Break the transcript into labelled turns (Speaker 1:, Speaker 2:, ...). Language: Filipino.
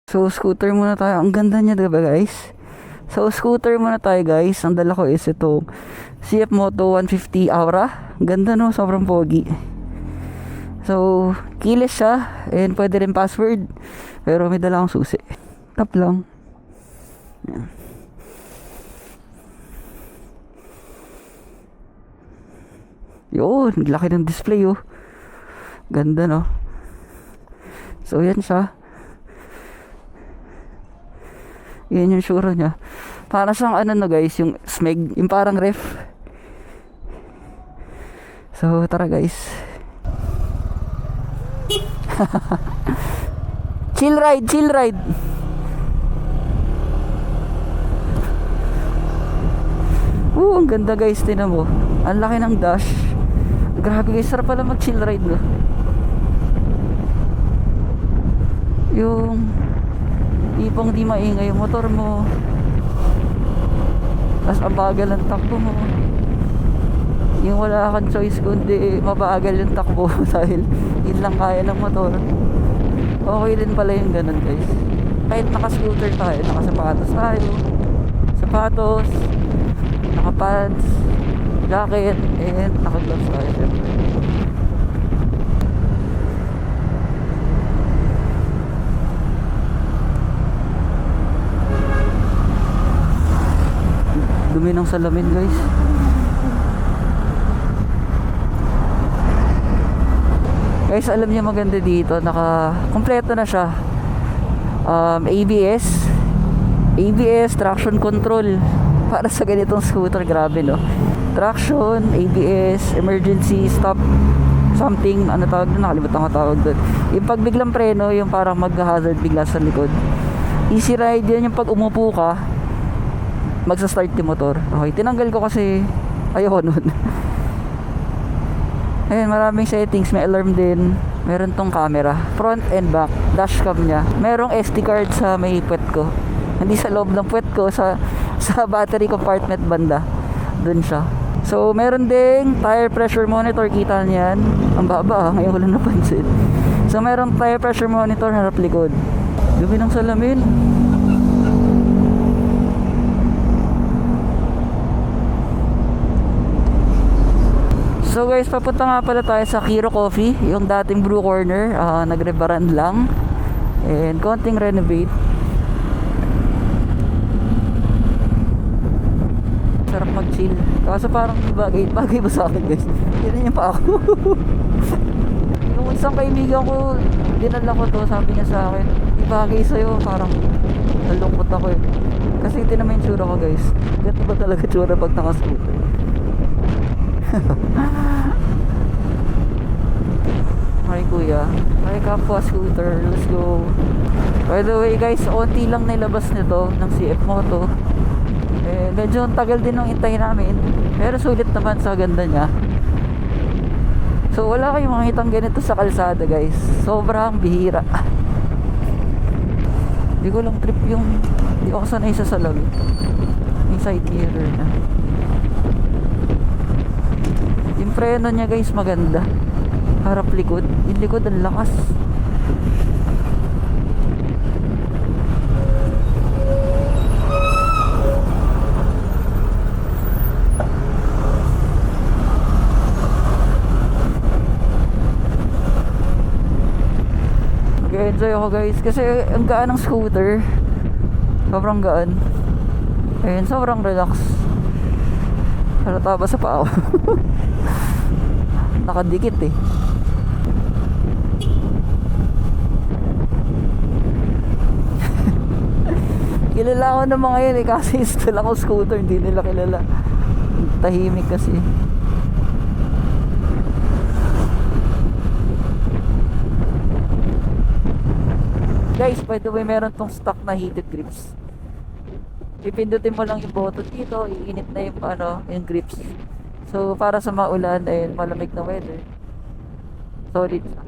Speaker 1: So scooter muna tayo. Ang ganda niya, diba guys? So scooter muna tayo guys. Ang dala ko is itong CF Moto 150 Aura. Ang ganda no, sobrang pogi. So keyless siya and pwede rin password. Pero may dala akong susi. Tap lang. Yan. Yun, laki ng display oh. Ganda no. So yan siya. Yan yung sura niya. Para siyang ano na guys, yung smeg, yung parang ref. So tara guys. Chill ride, chill ride. Ang ganda guys, tinan mo. Ang laki ng dash. Grabe guys, sarap pala mag chill ride no. Yung tipong di maingay yung motor mo, tapos ang bagal ang takbo mo. Yung wala kang choice kundi mabagal yung takbo dahil yun lang kaya ng motor. Okay din pala yung ganun guys. Kahit naka-scooter tayo, nakasapatos tayo, sapatos, naka-pads, jacket, and naka-gloves tayo syempre. Dumi ng salamin guys. Guys, alam niyo maganda dito, kompleto na siya. ABS, traction control. Para sa ganitong scooter, grabe no. Traction, ABS, emergency stop something, ano tawag doon, nakalimutan ko tawag doon. Yung pag biglang preno, yung parang mag-hazard bigla sa likod. Easy ride yan, yung pag umupo ka magsa-start yung motor. Okay, tinanggal ko kasi ayoko nun. Ayan, maraming settings. May alarm din. Meron tong camera, front and back, dashcam nya. Merong SD card sa may puwet ko. Hindi sa loob ng puwet ko, sa battery compartment banda. Dun siya. So, meron ding tire pressure monitor. Kita niyan. Ang baba, ngayon ko lang napansin. So, merong tire pressure monitor harap likod. Dumi ng salamin. So guys, papunta nga pala tayo sa Kiro Coffee, yung dating Brew Corner. Nagrebrand lang and konting renovate. Sarap mag-chill. Kaso parang bagay ba sa akin guys? Yan pa ako. Yung isang kaibigan ko, dinala ko to, sabi niya sa akin, ibagay sa'yo. Parang nalungkot ako eh. Kasi ito naman yung tsura ko guys. Ganito ba talaga tsura pag naka-scooter? Hi kuya, hi kapwa scooter, let's go. By the way guys, onti lang nilabas nito ng CF Moto. Medyo tagal din ng intay namin, pero sulit naman sa ganda niya. So wala kayong makitang ganito sa kalsada guys, sobrang bihira. Hindi ko lang trip yung, hindi ako sanay sa salamin. Yung side mirror na. Yung preno niya guys maganda. Harap likod. Yung likod ang lakas. Nag-enjoy ako guys. Kasi ang gaan ng scooter. Sobrang gaan. Ayun, sobrang relax. Halata ba sa paa? Nakadikit eh. Kilala ko ng mga yun eh, kasi install ako scooter, hindi nila kilala. Tahimik kasi. Guys, by the way, meron tong stock na heated grips. Pipindutin mo lang yung button dito, iinit na yung yung grips. So para sa maulan and malamig na weather, solid siya.